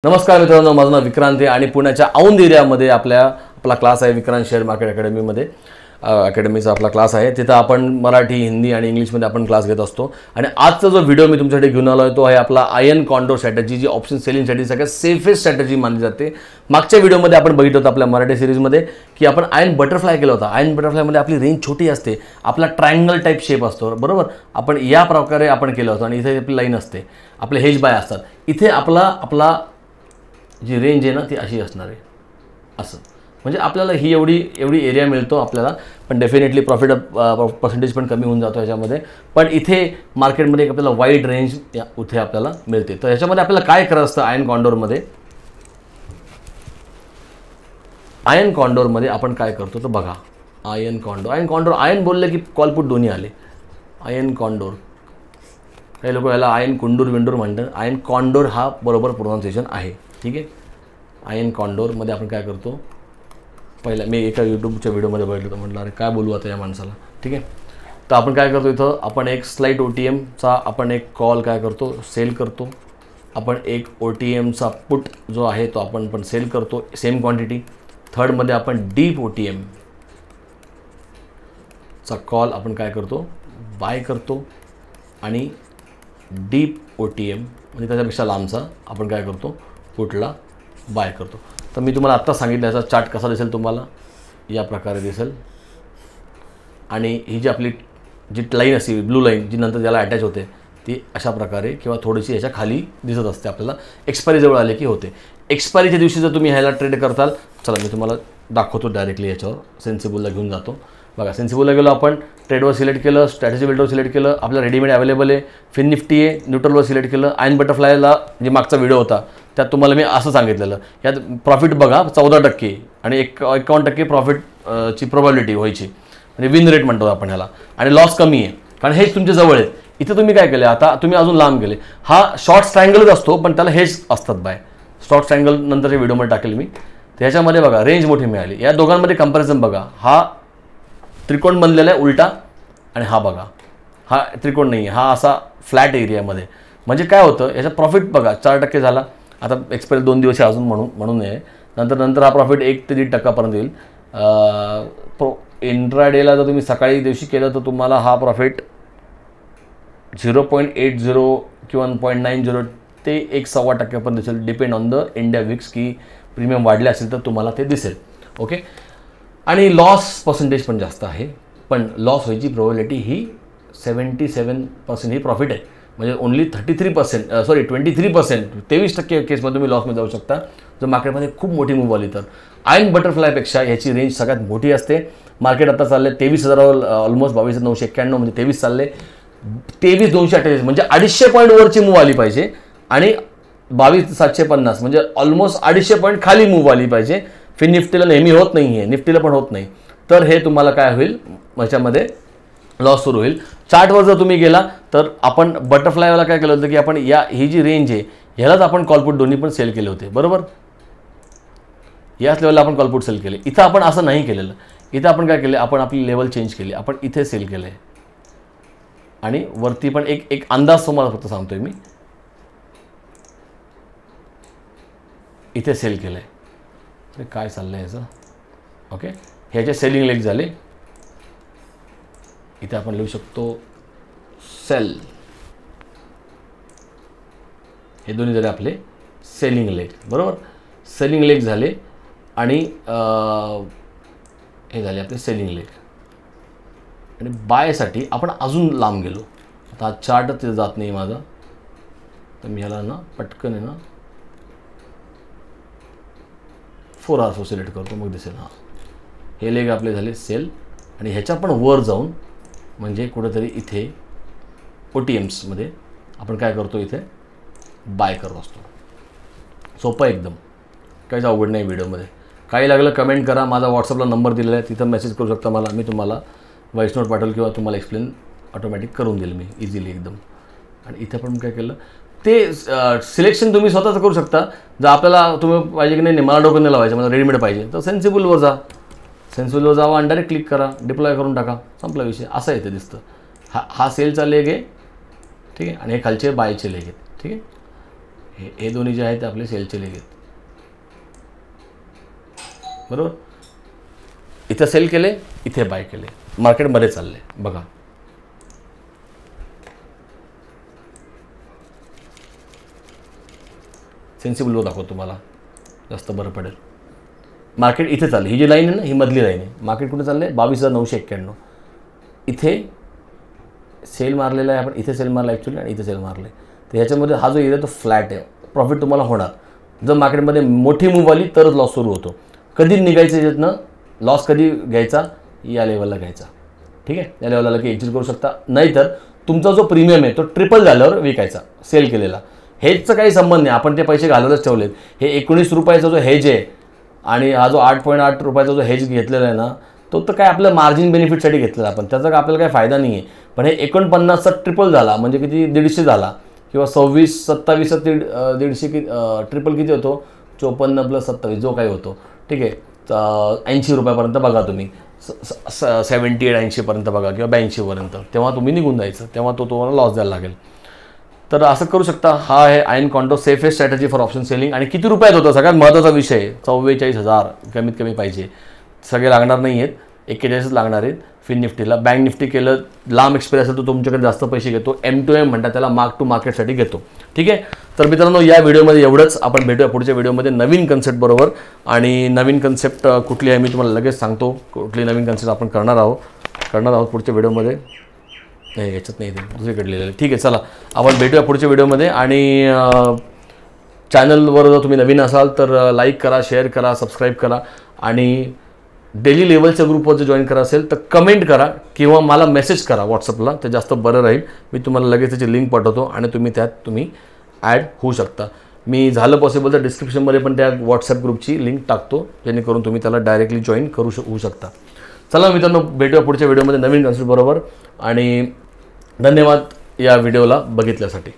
नमस्कार मित्रांनो, माझं नाव विक्रांत आहे आणि पुण्याच्या औंध एरियामध्ये आपला क्लास आहे विक्रांत शेअर मार्केट अकॅडमीमध्ये. अकॅडमीचा आपला क्लास आहे. तिथं आपण मराठी, हिंदी आणि इंग्लिशमध्ये आपण क्लास घेत असतो. आणि आजचा जो व्हिडिओ मी तुमच्यासाठी घेऊन आलो आहे तो आहे आपला आयन कॉन्डोर स्ट्रॅटेजी, जी ऑप्शन सेलिंगसाठी सगळ्यात सेफेस्ट स्ट्रॅटेजी मानली जाते. मागच्या व्हिडिओमध्ये आपण बघितलं होतं आपल्या मराठी सिरीजमध्ये की आपण आयन बटरफ्लाय केला होता. आयन बटरफ्लायमध्ये आपली रेंज छोटी असते, आपला ट्रायंगल टाईप शेप असतो, बरोबर. आपण या प्रकारे आपण केलं होतं आणि इथे आपली लाईन असते, आपले हेज बाय असतात. इथे आपला जी रेंज आहे ना ती अशी असणार आहे, असं. म्हणजे आपल्याला ही एवढी एरिया मिळतो आपल्याला, पण डेफिनेटली प्रॉफिट पर्सेंटेज पण कमी होऊन जातो ह्याच्यामध्ये. पण इथे मार्केटमध्ये एक आपल्याला वाईड रेंज इथे आपल्याला मिळते. तर ह्याच्यामध्ये आपल्याला काय करायचं असतं आयन कॉन्डोरमध्ये. आयन कॉन्डोरमध्ये आपण काय करतो तर बघा, आयन कॉन्डोर आयन बोलले की कॉलपुट दोन्ही आले. आयन कॉन्डोर, काही लोक याला आयन कुंडूर विंडूर म्हणतात. आयन कॉन्डोर हा बरोबर प्रोनाऊन्सिएशन आहे, ठीक आहे. आयन कॉन्डोरमध्ये आपण काय करतो, पहिला मी एका यूट्यूबच्या व्हिडिओमध्ये बघितलं होतं, म्हटलं अरे काय बोलू आता या माणसाला, ठीक आहे. तर आपण काय करतो, इथं आपण एक स्लाईट OTMचा आपण एक कॉल काय करतो, सेल करतो. आपण एक OTMचा पुट जो आहे तो आपण पण सेल करतो, सेम क्वांटिटी. थर्डमध्ये आपण डीप OTMचा कॉल आपण काय करतो, बाय करतो. आणि डीप OTM म्हणजे त्याच्यापेक्षा लांबचा आपण काय करतो, पुटला बाय करतो. तर मी तुम्हाला आत्ता सांगितलं याचा चार्ट कसा दिसेल तुम्हाला, या प्रकारे दिसेल. आणि ही जी आपली जी लाईन असते ब्लू लाईन, जी नंतर ज्याला अटॅच होते, ती अशा प्रकारे किंवा थोडीशी ह्याच्या खाली दिसत असते आपल्याला. एक्सपायरी जवळ आले की होते. एक्सपायरीच्या दिवशी जर तुम्ही ह्याला ट्रेड करताल, चला मी तुम्हाला दाखवतो डायरेक्टली याच्यावर. सेन्सिबलला घेऊन जातो. बघा, सेन्सिबलला गेलो आपण, ट्रेडवर सिलेक्ट केलं, स्ट्रॅटेजी बिल्डवर सिलेक्ट केलं, आपलं रेडीमेड अवेलेबल आहे. फिन निफ्टी आहे, न्यूट्रलवर सिलेक्ट केलं. आयन बटरफ्लायला जे मागचा व्हिडिओ होता त्यात तुम्हाला मी असं सांगितलेलं, यात प्रॉफिट बघा 14% आणि 51% प्रॉफिटची प्रोबॅबिलिटी व्हायची, म्हणजे विन रेट म्हणतो आपण ह्याला. आणि लॉस कमी आहे कारण हेच तुमच्या जवळ आहेत. इथं तुम्ही काय केलं, आता तुम्ही अजून लांब गेले. हा शॉर्ट ट्रायंगलच असतो पण त्याला हेज असतात बाय. शॉर्ट ट्रायंगल नंतरच्या व्हिडिओमध्ये टाकेल मी. त्याच्यामध्ये बघा रेंज मोठी मिळाली. या दोघांमध्ये कंपॅरिझन बघा, हा त्रिकोण बनलेला आहे उलटा आणि हा बघा, हा त्रिकोण नाही आहे, हा असा फ्लॅट एरियामध्ये. म्हणजे काय होतं, याचा प्रॉफिट बघा 4% झाला. आता एक्सपायरी 2 दिवस अजून म्हणून नये. नंतर हा प्रॉफिट 1 ते 1.5% येईल. इंट्राडेला जर तुम्ही सकाळी दिवशी केलं तर तुम्हाला हा प्रॉफिट 0.80 किंवा 0.90 ते 1.25% पण दिसेल, depend on the India VIX, की प्रीमियम वाढले असेल तर तुम्हाला ते दिसेल. ओके. आणि लॉस पर्सेंटेज पण जास्त आहे, पण लॉस व्हायची प्रोबॅबिलिटी ही 77% ही प्रॉफिट आहे. म्हणजे ओन्ली 23% 23% केसमध्ये तुम्ही लॉसमध्ये जाऊ शकता जर मार्केटमध्ये खूप मोठी मूव्ह आली तर. आयन बटरफ्लायपेक्षा ह्याची रेंज सगळ्यात मोठी असते. मार्केट आता चाललं 23,000 ऑलमोस्ट 22,991 म्हणजे 23 चालले. 23,228 म्हणजे 250 पॉईंट वरची मूव्ह आली पाहिजे आणि 22,750 म्हणजे ऑलमोस्ट 250 पॉईंट खाली मूव्ह आली पाहिजे. फिन निफ्टीला नेहमी होत नाही आहे, निफ्टीला पण होत नाही. तर हे तुम्हाला काय होईल, ह्याच्यामध्ये लॉस सुरू होईल. चार्टवर जर तुम्ही गेला तर आपण बटरफ्लायवाला काय केलं होतं की आपण ही जी रेंज आहे ह्यालाच आपण कॉलपुट दोन्ही पण सेल केले होते, बरोबर. याच लेवलला आपण कॉलपुट सेल केले. इथं आपण असं नाही केलेलं. इथं आपण काय केलं, आपण आपली लेवल चेंज केली, आपण इथे सेल केलं आहे. आणि वरती पण एक अंदाज तुम्हाला फक्त सांगतोय मी, इथे सेल केलं आहे. अरे काय चाललं आहे याचं. ओके, ह्याचे सेलिंग लेग झाले. इथे आपण लिहू शकतो सेल. हे दोन्ही झाले आपले सेलिंग लेग, बरोबर. सेलिंग लेग झाले आणि हे झाले आपले सेलिंग लेग. आणि बायसाठी आपण अजून लांब गेलो. आता हा चार्ट तिथे जात नाही माझा, तर मी ह्याला ना पटकन आहे ना 4 hours सिलेक्ट करतो, मग दिसेल. हां, हे लेग आपले झाले सेल. आणि ह्याच्या पण वर जाऊन म्हणजे कुठेतरी इथे OTMsमध्ये आपण काय करतो, इथे बाय करत असतो. सोपं एकदम, काहीच अवघड नाही. व्हिडिओमध्ये काही लागलं कमेंट करा. माझा व्हॉट्सअपला नंबर दिलेला आहे, तिथं मेसेज करू शकता मला. मी तुम्हाला व्हॉइस नोट पाठवेल किंवा तुम्हाला एक्सप्लेन ऑटोमॅटिक करून देईल मी इझिली एकदम. आणि इथे पण काय केलं ते सिलेक्शन तुम्ही स्वतःच करू शकता. जर आपल्याला तुम्ही पाहिजे की नाही मला डोकं नाही लावायचं, मला रेडीमेड पाहिजे, तर सेन्सिबलवर जा. सेन्सिबलवर जावा आणि डायरेक्ट क्लिक करा, डिप्लॉय करून टाका, संपला विषय. असं इथे दिसतं. हा सेलचा लेग आहे, ठीक आहे. आणि हे खालचे बायचे लेग आहेत, ठीक आहे. हे दोन्ही जे आहेत ते आपले सेलचे लेग आहेत, बरोबर. इथं सेल केले, इथे बाय केले, मार्केटमध्ये चालले. बघा सेन्सिबल लो दाखवतो तुम्हाला, जास्त बरं पडेल. मार्केट इथे चालले, ही जी लाईन आहे ना ही मधली लाईन आहे. मार्केट कुठे चालले? 22,991. इथे सेल मारलेला आहे आपण, इथे सेल मारला ॲक्च्युली आणि इथे सेल मारले. तर ह्याच्यामध्ये हा जो एरिया तो फ्लॅट आहे, प्रॉफिट तुम्हाला होणार. जर मार्केटमध्ये मोठी मूव्ह आली तरच लॉस सुरू होतो. कधी निघायचं याच्यातनं, लॉस कधी घ्यायचा? या लेवलला घ्यायचा. ठीक आहे, या लेवलला की एक्झिट करू शकता. नाहीतर तुमचा जो प्रीमियम आहे तो ट्रिपल झाल्यावर विकायचा, सेल केलेला. हेजचा काही संबंध नाही, आपण ते पैसे घालतच ठेवलेत. हे 19 रुपयाचा जो हेज आहे आणि हा जो 8.8 रुपयाचा जो हेज घेतलेला आहे ना, तो तर काय आपल्या मार्जिन बेनिफिटसाठी घेतलेला आपण, त्याचा आपल्याला काही फायदा नाही आहे. पण हे 49चा ट्रिपल झाला म्हणजे किती? 150 झाला, किंवा 26, 27 150 की ट्रिपल किती होतो? 54 + 27 जो काही होतो. ठीक आहे, 80 रुपयापर्यंत बघा तुम्ही, 78-80 पर्यंत बघा, किंवा 82 पर्यंत, तेव्हा तुम्ही निघून जायचं, तेव्हा तो तुम्हाला लॉस द्यायला लागेल. तर असं करू शकता. हा आहे ion कॉन्टो safest strategy for option selling. आणि किती रुपयात होतं? सगळ्यात महत्त्वाचा विषय, 44,000 कमीत कमी पाहिजे. सगळे लागणार नाही आहेत, 41च लागणार आहेत. फिन निफ्टीला, बँक निफ्टी केलं, लांब एक्सपायरी असेल तर तुमच्याकडे जास्त पैसे घेतो. M2M म्हणतात त्याला, मार्क टू मार्केटसाठी घेतो. ठीक आहे. तर मित्रांनो, या व्हिडिओमध्ये एवढंच. आपण भेटूया पुढच्या व्हिडिओमध्ये नवीन कन्सेप्ट बरोबर. आणि नवीन कन्सेप्ट कुठली आहे मी तुम्हाला लगेच सांगतो. कुठली नवीन कन्सेप्ट आपण करणार आहोत पुढच्या व्हिडिओमध्ये. नाही, याच्यात नाही, ते दुसरीकडे लिहिलेलं. ठीक आहे, चला आपण भेटूया पुढच्या व्हिडिओमध्ये. आणि चॅनलवर जर तुम्ही नवीन असाल तर लाईक करा, शेअर करा, सबस्क्राईब करा. आणि डेली लेवलच्या ग्रुपवर जर जॉईन करा असेल तर कमेंट करा किंवा मला मेसेज करा व्हॉट्सअपला, ते जास्त बरं राहील. मी तुम्हाला लगेच त्याची लिंक पाठवतो आणि तुम्ही ॲड होऊ शकता. मी झालं पॉसिबल तर डिस्क्रिप्शनमध्ये पण त्या व्हॉट्सअप ग्रुपची लिंक टाकतो, जेणेकरून तुम्ही त्याला डायरेक्टली जॉईन होऊ शकता. चला मित्रांनो, भेटूया पुढच्या व्हिडिओमध्ये नवीन कन्सेप्ट बरोबर. आणि धन्यवाद या व्हिडिओला बघितल्यासाठी.